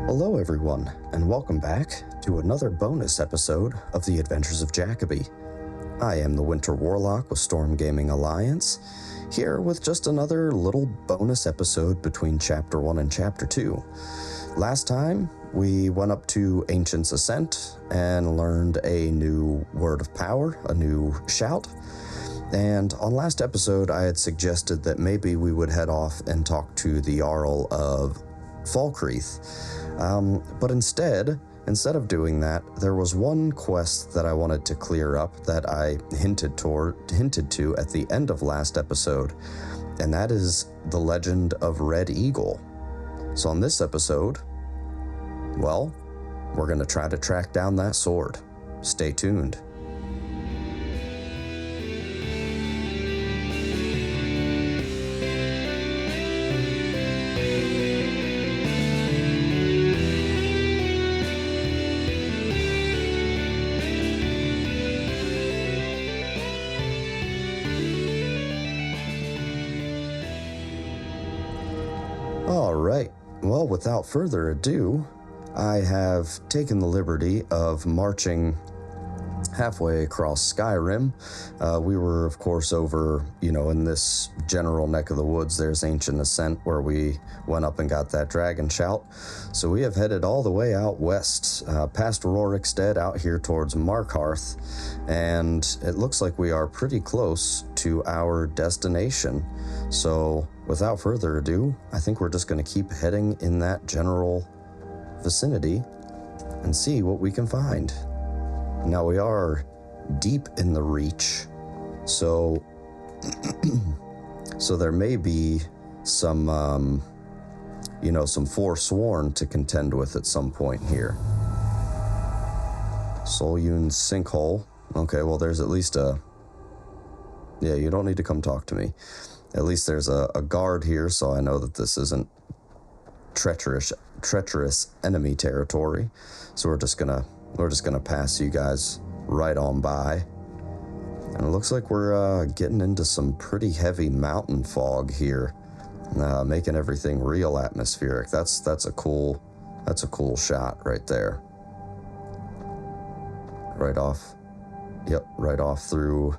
Hello everyone, and welcome back to another bonus episode of The Adventures of Jacoby. I am the Winter Warlock with Storm Gaming Alliance, here with just another little bonus episode between Chapter 1 and Chapter 2. Last time, we went up to Ancient's Ascent and learned a new word of power, a new shout. And on last episode, I had suggested that maybe we would head off and talk to the Jarl of Falkreath. But instead of doing that, there was one quest that I wanted to clear up that I hinted to at the end of last episode, and that is the legend of Red Eagle. So on this episode, well, we're going to try to track down that sword. Stay tuned. Alright, well, without further ado, I have taken the liberty of marching halfway across Skyrim. We were, of course, over, in this general neck of the woods. There's Ancient Ascent, where we went up and got that dragon shout. So we have headed all the way out west, past Rorikstead, out here towards Markarth, and it looks like we are pretty close to our destination. So without further ado, I think we're just going to keep heading in that general vicinity and see what we can find. Now, we are deep in the Reach, so so there may be some some Forsworn to contend with at some point here. Solyun's Sinkhole. Okay, well, there's at least a... Yeah, you don't need to come talk to me. At least there's a guard here, so I know that this isn't treacherous enemy territory. So we're just gonna pass you guys right on by. And it looks like we're getting into some pretty heavy mountain fog here, making everything real atmospheric. That's a cool shot right there. Right off through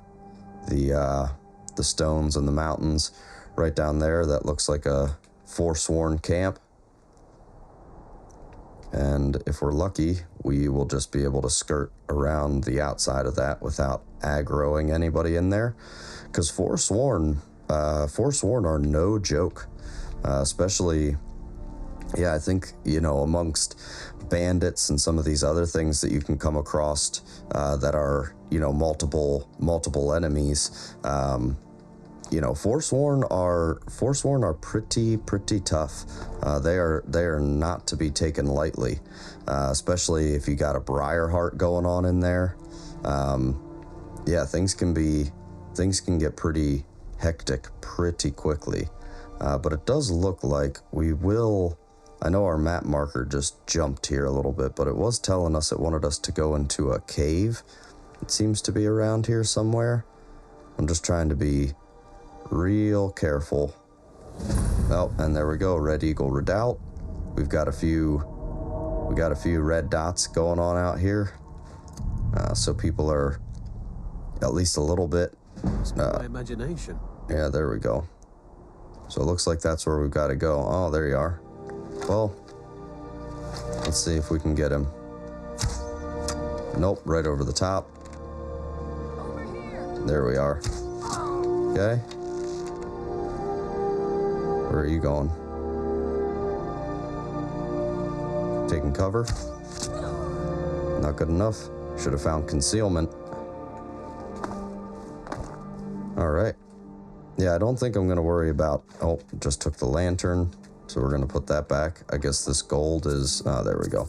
the stones and the mountains. Right down there, that looks like a Forsworn camp. And if we're lucky, we will just be able to skirt around the outside of that without aggroing anybody in there. Because Forsworn are no joke. Especially, I think, amongst bandits and some of these other things that you can come across that are, multiple enemies. Forsworn are pretty tough. They are not to be taken lightly, especially if you got a Briarheart going on in there. Things can get pretty hectic pretty quickly. But it does look like we will. I know our map marker just jumped here a little bit, but it was telling us it wanted us to go into a cave. It seems to be around here somewhere. I'm just trying to be real careful. Oh, and there we go, Red Eagle Redoubt. We got a few red dots going on out here. So people are at least a little bit. My imagination. Yeah, there we go. So it looks like that's where we've got to go. Oh, there you are. Well, let's see if we can get him. Nope, right over the top. Over here. There we are. Okay. Where are you going? Taking cover? Not good enough. Should have found concealment. Alright. Yeah, I don't think I'm going to worry about... Oh, just took the lantern. So we're going to put that back. I guess this gold is... there we go.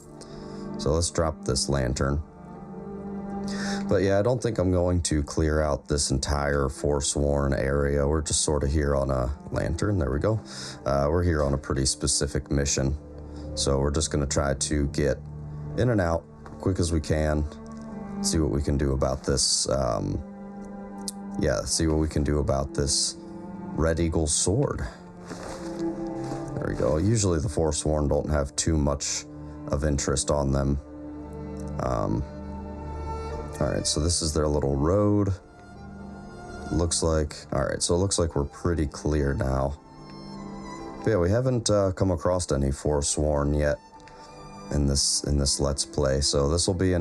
So let's drop this lantern. But yeah, I don't think I'm going to clear out this entire Forsworn area. We're just sort of here on a lantern. There we go. We're here on a pretty specific mission. So we're just going to try to get in and out quick as we can. See what we can do about this. See what we can do about this Red Eagle sword. There we go. Usually the Forsworn don't have too much of interest on them. Alright, so this is their little road. Looks like... Alright, so it looks like we're pretty clear now. But yeah, we haven't come across any Forsworn yet in this Let's Play, so this will be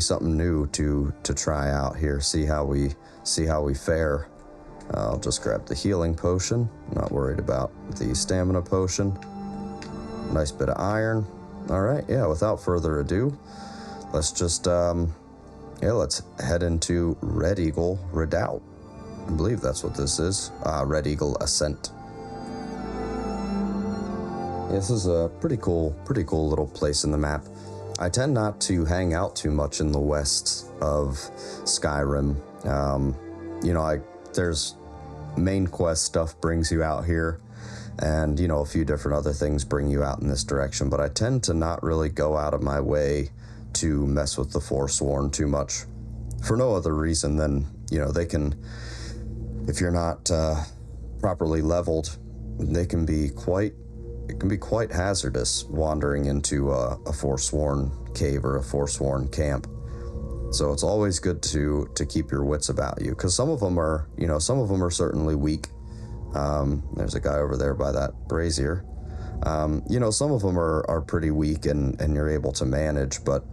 something new to try out here, see how we fare. I'll just grab the healing potion, not worried about the stamina potion. Nice bit of iron. Alright, yeah, without further ado, let's just, let's head into Red Eagle Redoubt. I believe that's what this is. Red Eagle Ascent. This is a pretty cool little place in the map. I tend not to hang out too much in the west of Skyrim. There's main quest stuff brings you out here, and a few different other things bring you out in this direction, but I tend to not really go out of my way to mess with the Forsworn too much, for no other reason than, they can, if you're not properly leveled, it can be quite hazardous wandering into a Forsworn cave or a Forsworn camp. So it's always good to keep your wits about you, because some of them are certainly weak. There's a guy over there by that brazier. Some of them are pretty weak and you're able to manage, but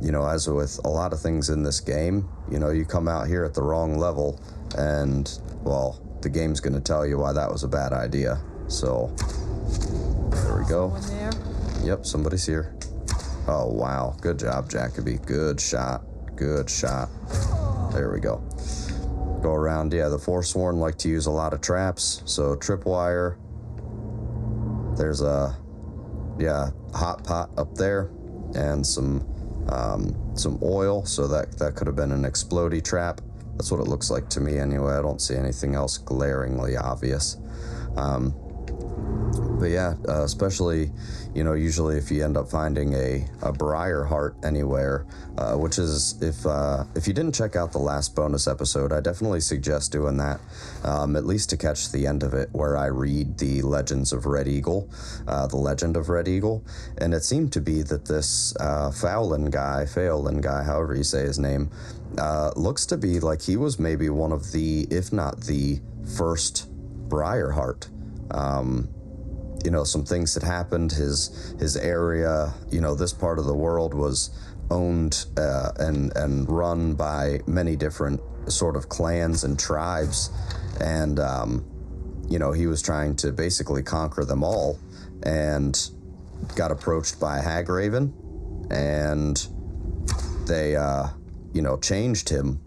as with a lot of things in this game, you come out here at the wrong level and, well, the game's going to tell you why that was a bad idea. So there we go. Yep, somebody's here. Oh, wow. Good job, Jacoby. Good shot. Good shot. There we go. Go around. Yeah, the Forsworn like to use a lot of traps. So tripwire. There's a hot pot up there, and some oil. So that could have been an explodey trap. That's what it looks like to me anyway. I don't see anything else glaringly obvious. But yeah, especially, usually if you end up finding a briar heart anywhere, which is, if you didn't check out the last bonus episode, I definitely suggest doing that, at least to catch the end of it, where I read the Legends of Red Eagle, the Legend of Red Eagle, and it seemed to be that this Phelan guy, however you say his name, looks to be like he was maybe one of the, if not the first briar heart. Some things had happened. His area, this part of the world was owned and run by many different sort of clans and tribes, and he was trying to basically conquer them all, and got approached by a hag raven, and they changed him,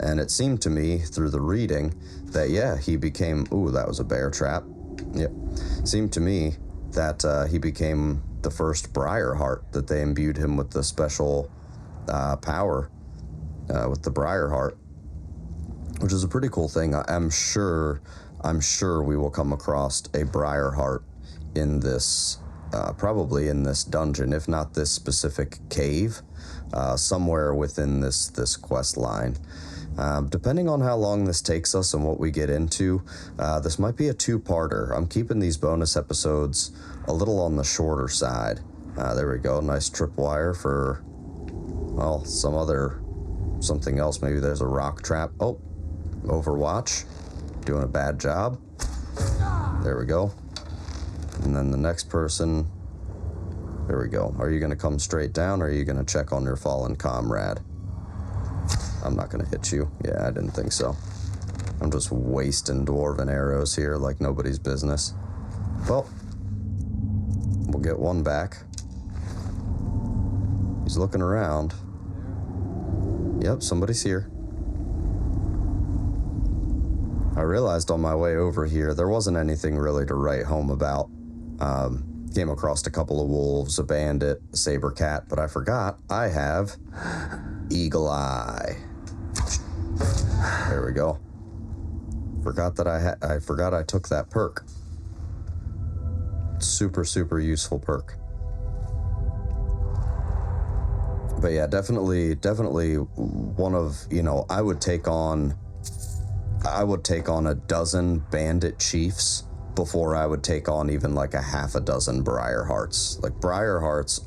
and it seemed to me through the reading that he became, ooh, that was a bear trap. Yep. Seemed to me that he became the first Briarheart, that they imbued him with the special power with the Briarheart, which is a pretty cool thing. I'm sure we will come across a Briarheart in this, probably in this dungeon, if not this specific cave, somewhere within this quest line. Depending on how long this takes us and what we get into, this might be a two-parter. I'm keeping these bonus episodes a little on the shorter side. There we go. Nice tripwire for, well, something else. Maybe there's a rock trap. Oh, Overwatch. Doing a bad job. There we go. And then the next person. There we go. Are you going to come straight down, or are you going to check on your fallen comrade? I'm not going to hit you. Yeah, I didn't think so. I'm just wasting dwarven arrows here like nobody's business. Well, we'll get one back. He's looking around. Yep, somebody's here. I realized on my way over here there wasn't anything really to write home about. Came across a couple of wolves, a bandit, a saber cat, but I forgot I have Eagle Eye. There we go. I forgot I took that perk. Super useful perk. But yeah, definitely one of, I would take on a dozen bandit chiefs before I would take on even like a half a dozen briar hearts. Like, briar hearts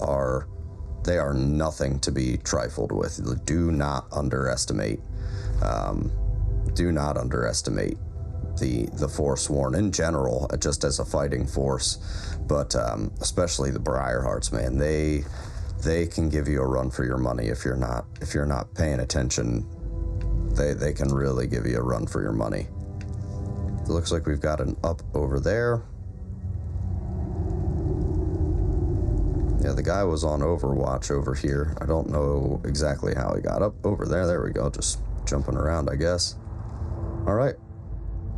they are nothing to be trifled with. Do not underestimate the Forsworn in general, just as a fighting force, but especially the briar hearts, man. They can give you a run for your money if you're not paying attention. They can really give you a run for your money. It looks like we've got an up over there. Yeah, the guy was on Overwatch over here. I don't know exactly how he got up over there. There we go, just jumping around, I guess. All right,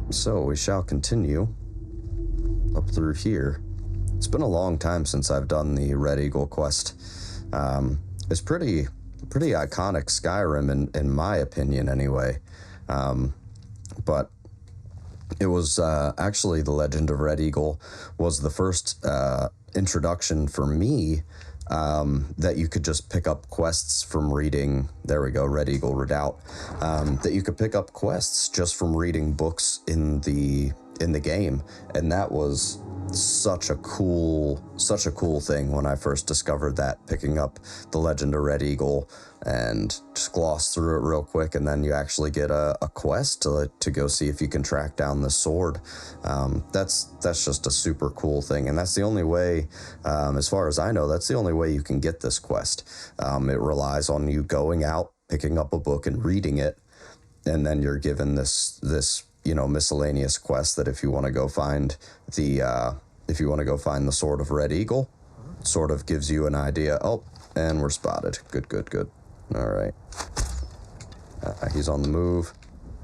so we shall continue up through here. It's been a long time since I've done the Red Eagle quest. It's pretty iconic Skyrim in my opinion anyway. But it was actually the Legend of Red Eagle was the first introduction for me that you could just pick up quests from reading. There we go, Red Eagle Redoubt. That you could pick up quests just from reading books in the game, and that was such a cool thing when I first discovered that, picking up the Legend of Red Eagle and just gloss through it real quick, and then you actually get a quest to go see if you can track down the sword. That's just a super cool thing, and that's the only way, as far as I know, that's the only way you can get this quest. It relies on you going out, picking up a book and reading it, and then you're given this miscellaneous quest that if you want to go find the Sword of Red Eagle, sort of gives you an idea. Oh, and we're spotted. Good. All right. He's on the move,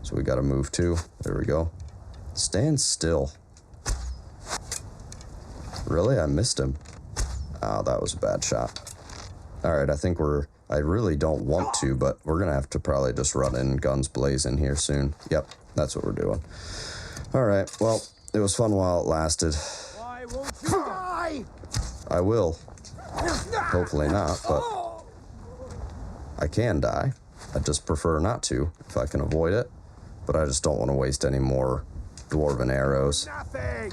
so we got to move too. There we go. Stand still. Really? I missed him. Oh, that was a bad shot. All right, I really don't want to, but we're going to have to probably just run in guns blazing here soon. Yep, that's what we're doing. All right, well, it was fun while it lasted. Why won't you die? I will. Hopefully not, but I can die. I just prefer not to if I can avoid it, but I just don't want to waste any more dwarven arrows. Nothing.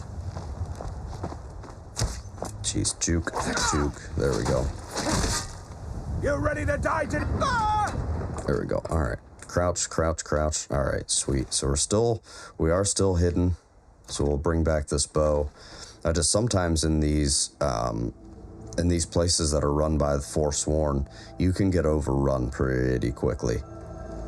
Jeez, juke. There we go. You ready to die today? There we go. All right. Crouch. All right, sweet. So we are still hidden. So we'll bring back this bow. Just sometimes in these places that are run by the Forsworn, you can get overrun pretty quickly.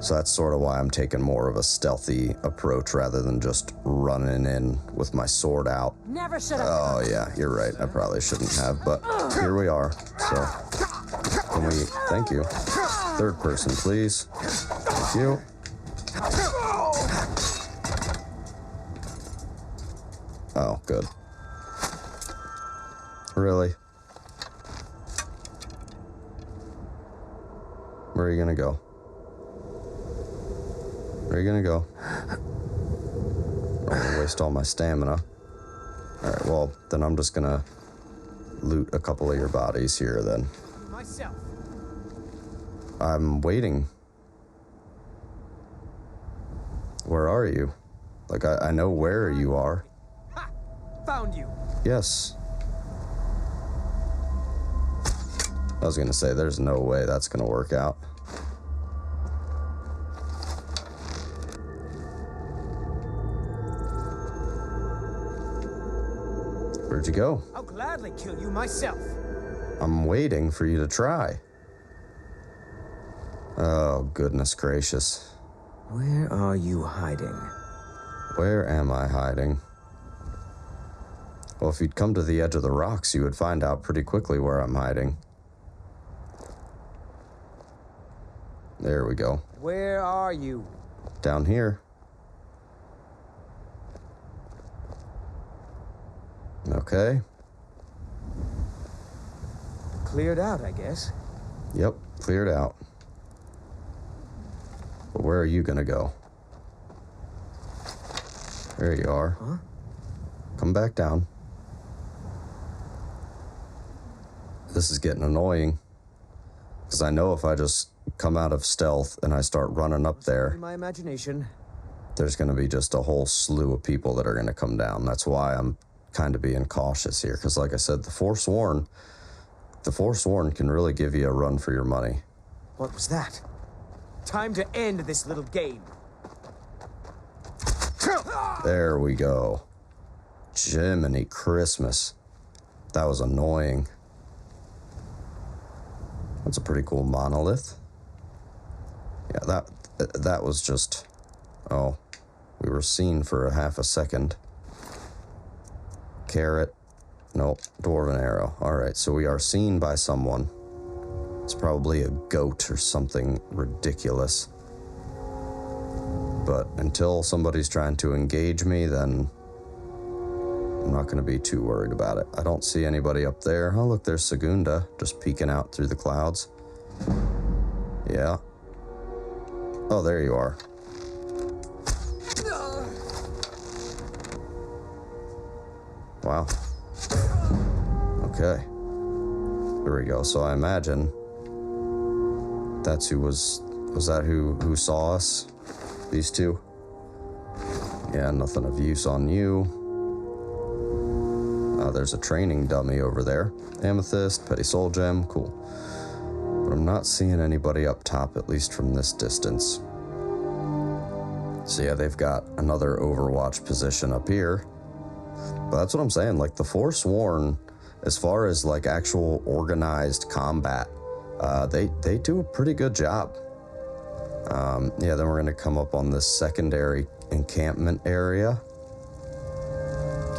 So that's sort of why I'm taking more of a stealthy approach rather than just running in with my sword out. Never should have. Oh yeah, you're right. I probably shouldn't have, but here we are. So thank you. Third person, please. Thank you. Oh, good. Really? Where are you gonna go? Where are you gonna go? I'm gonna waste all my stamina. Alright, well, then I'm just gonna loot a couple of your bodies here then. Myself. I'm waiting. Where are you? Like, I know where you are. Ha! Found you. Yes. I was gonna say, there's no way that's gonna work out. Where'd you go? I'll gladly kill you myself. I'm waiting for you to try. Oh, goodness gracious. Where are you hiding? Where am I hiding? Well, if you'd come to the edge of the rocks, you would find out pretty quickly where I'm hiding. There we go. Where are you? Down here. Okay. Cleared out, I guess. Yep, cleared out. But where are you gonna go? There you are. Huh? Come back down. This is getting annoying. Because I know if I just come out of stealth and I start running up there, My imagination. there's going to be just a whole slew of people that are going to come down. That's why I'm kind of being cautious here, because like I said, the Forsworn can really give you a run for your money. What was that? Time to end this little game. There we go. Jiminy Christmas. That was annoying. That's a pretty cool monolith. Yeah, that was just... Oh, we were seen for a half a second. Carrot. Nope, dwarven arrow. Alright, so we are seen by someone. It's probably a goat or something ridiculous. But until somebody's trying to engage me, then I'm not going to be too worried about it. I don't see anybody up there. Oh, look, there's Segunda just peeking out through the clouds. Yeah. Oh, there you are. Wow. Okay. There we go. So I imagine that's who was that who saw us? These two? Yeah, nothing of use on you. There's a training dummy over there. Amethyst, petty soul gem, cool. But I'm not seeing anybody up top, at least from this distance. So yeah, they've got another Overwatch position up here. But that's what I'm saying, like the Forsworn, as far as like actual organized combat, they do a pretty good job. Yeah, then we're gonna come up on this secondary encampment area.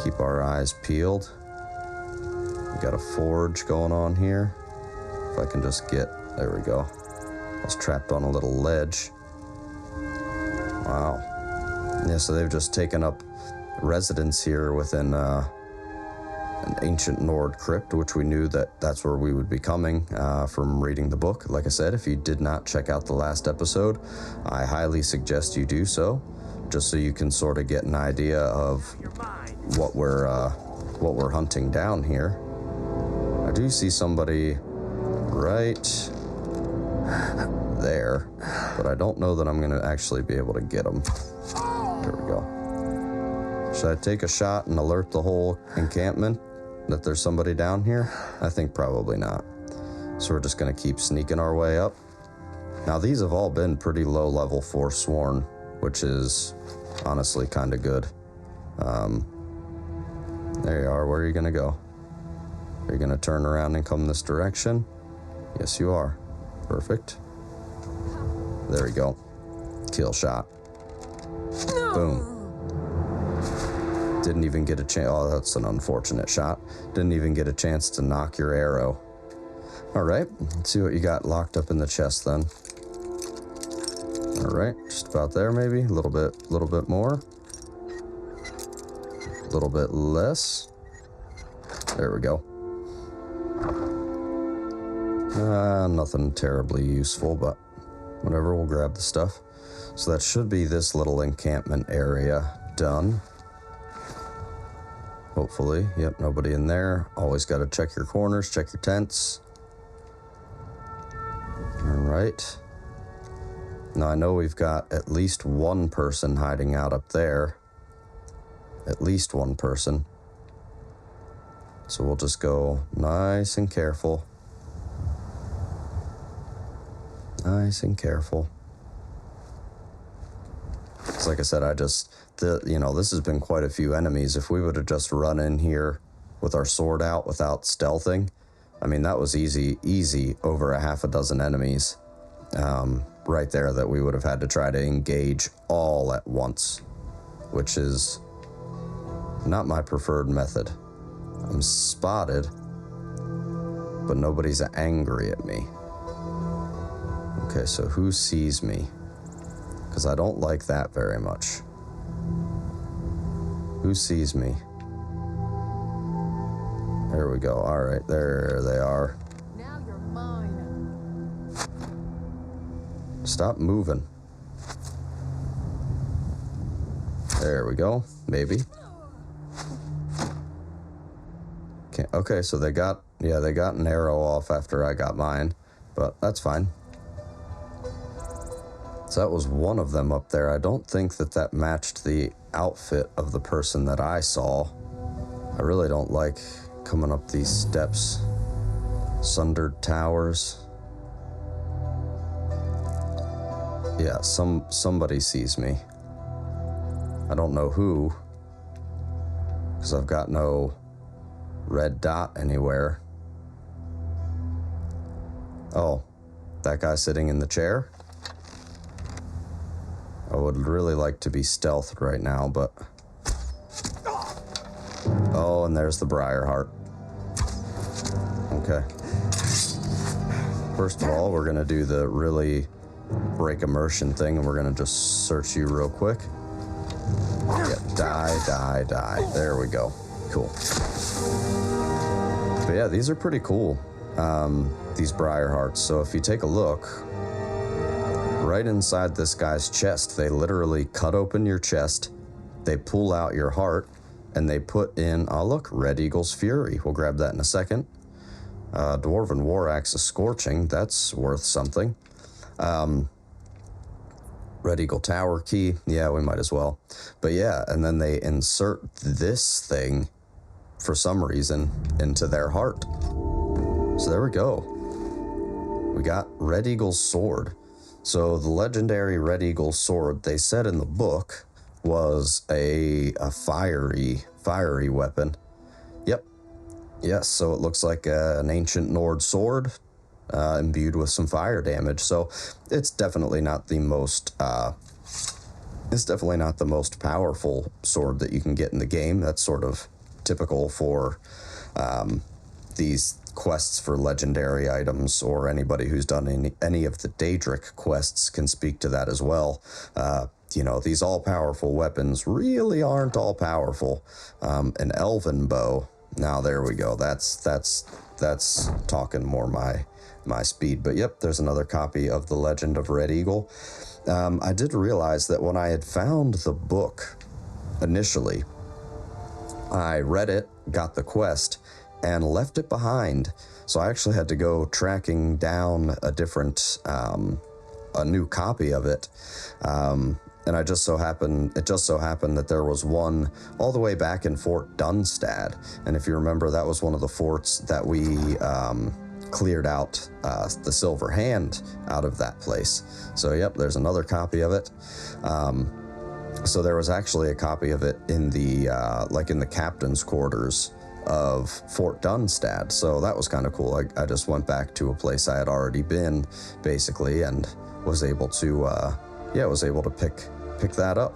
Keep our eyes peeled. We got a forge going on here. If I can just get, there we go. I was trapped on a little ledge. Wow. Yeah, so they've just taken up residence here within an ancient Nord crypt, which we knew that's where we would be coming from reading the book. Like I said, if you did not check out the last episode, I highly suggest you do so, just so you can sort of get an idea of what we're hunting down here. I do see somebody right there, but I don't know that I'm going to actually be able to get them. There we go. Should I take a shot and alert the whole encampment that there's somebody down here? I think probably not. So we're just going to keep sneaking our way up. Now these have all been pretty low level Forsworn, which is honestly kind of good. There you are. Where are you going to go? Are you going to turn around and come this direction? Yes, you are. Perfect. There we go. Kill shot. Boom. Didn't even get a chance. Oh, that's an unfortunate shot. Didn't even get a chance to knock your arrow. All right. Let's see what you got locked up in the chest then. All right. Just about there, maybe. A little bit more. A little bit less. There we go. Nothing terribly useful, but whatever, we'll grab the stuff. So that should be this little encampment area done. Hopefully. Yep, nobody in there. Always got to check your corners, check your tents. All right. Now I know we've got at least one person hiding out up there. At least one person. So we'll just go nice and careful. Nice and careful. Because like I said, this has been quite a few enemies. If we would have just run in here with our sword out without stealthing, I mean, that was easy over a half a dozen enemies right there that we would have had to try to engage all at once, which is not my preferred method. I'm spotted, but nobody's angry at me. Okay, so who sees me? Because I don't like that very much. Who sees me? There we go. All right, there they are. Now you're mine. Stop moving. There we go. Maybe. Okay, so they got an arrow off after I got mine, but that's fine. It's So that was one of them up there. I don't think that that matched the outfit of the person that I saw. I really don't like coming up these steps. Sundered towers. Yeah, somebody sees me. I don't know who, because I've got no red dot anywhere. Oh, that guy sitting in the chair? I would really like to be stealthed right now, but... Oh, and there's the Briarheart. Okay. First of all, we're gonna do the really break immersion thing, and we're gonna just search you real quick. Yeah, die. There we go. Cool. But yeah, these are pretty cool, these Briarhearts. So if you take a look, right inside this guy's chest, they literally cut open your chest, they pull out your heart, and they put in, oh look, Red Eagle's Fury. We'll grab that in a second. Dwarven War Axe's Scorching, that's worth something. Red Eagle Tower Key, yeah, we might as well. But yeah, and then they insert this thing, for some reason, into their heart. So there we go. We got Red Eagle's Sword. So the legendary Red Eagle Sword, they said in the book, was a fiery weapon. Yep. Yes, so it looks like an ancient Nord sword, imbued with some fire damage. So it's definitely not the most powerful sword that you can get in the game. That's sort of typical for these quests for legendary items, or anybody who's done any of the Daedric quests can speak to that as well. You know, these all-powerful weapons really aren't all-powerful. An elven bow, now there we go. That's talking more my speed. But yep, there's another copy of The Legend of Red Eagle. I did realize that when I had found the book initially, I read it, got the quest, and left it behind. So I actually had to go tracking down a new copy of it. And it just so happened that there was one all the way back in Fort Dunstad. And if you remember, that was one of the forts that we cleared out the Silver Hand out of that place. So yep, there's another copy of it. So there was actually a copy of it in the in the captain's quarters of Fort Dunstad. So that was kind of cool. I just went back to a place I had already been, basically, and was able to pick that up.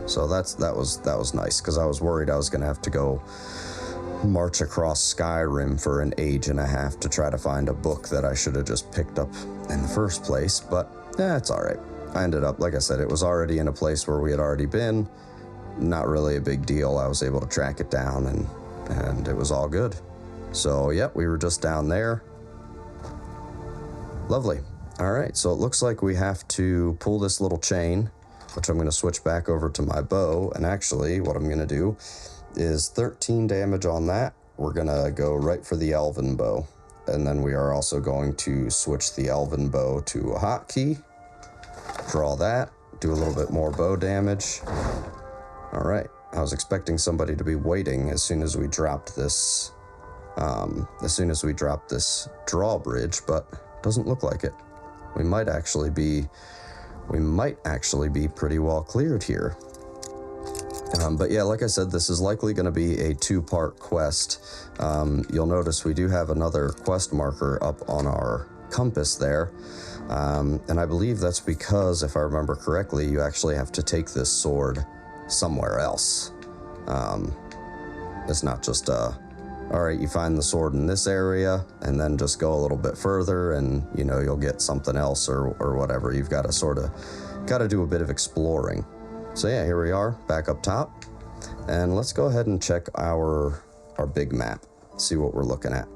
So that was nice, because I was worried I was gonna have to go march across Skyrim for an age and a half to try to find a book that I should have just picked up in the first place. But it's all right. I ended up, like I said, it was already in a place where we had already been. Not really a big deal. I was able to track it down, and it was all good. So yep, we were just down there. Lovely. All right, so it looks like we have to pull this little chain, which I'm going to switch back over to my bow. And actually, what I'm going to do is 13 damage on that. We're going to go right for the Elven Bow. And then we are also going to switch the Elven Bow to a hotkey. Draw that, do a little bit more bow damage. All right, I was expecting somebody to be waiting as soon as we dropped this, drawbridge, but doesn't look like it. We might actually be pretty well cleared here. But yeah, like I said, this is likely going to be a two-part quest. You'll notice we do have another quest marker up on our compass there. And I believe that's because, if I remember correctly, you actually have to take this sword somewhere else. It's not just all right, you find the sword in this area and then just go a little bit further and, you know, you'll get something else or whatever. You've got to do a bit of exploring. So yeah, here we are back up top, and let's go ahead and check our big map, see what we're looking at.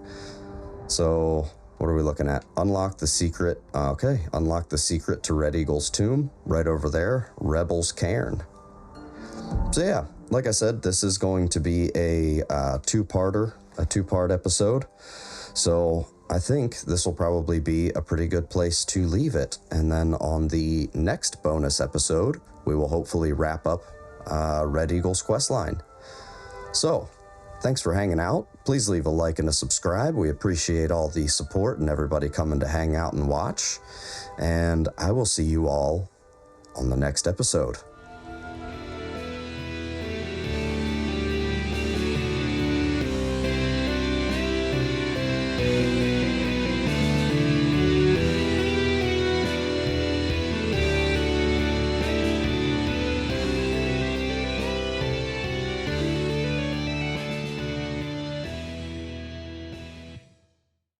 So what are we looking at? Unlock the secret. Okay, unlock the secret to Red Eagle's tomb right over there, Rebel's Cairn. So yeah, like I said, this is going to be a two-part episode. So I think this will probably be a pretty good place to leave it. And then on the next bonus episode, we will hopefully wrap up Red Eagle's questline. So, thanks for hanging out. Please leave a like and a subscribe. We appreciate all the support and everybody coming to hang out and watch. And I will see you all on the next episode.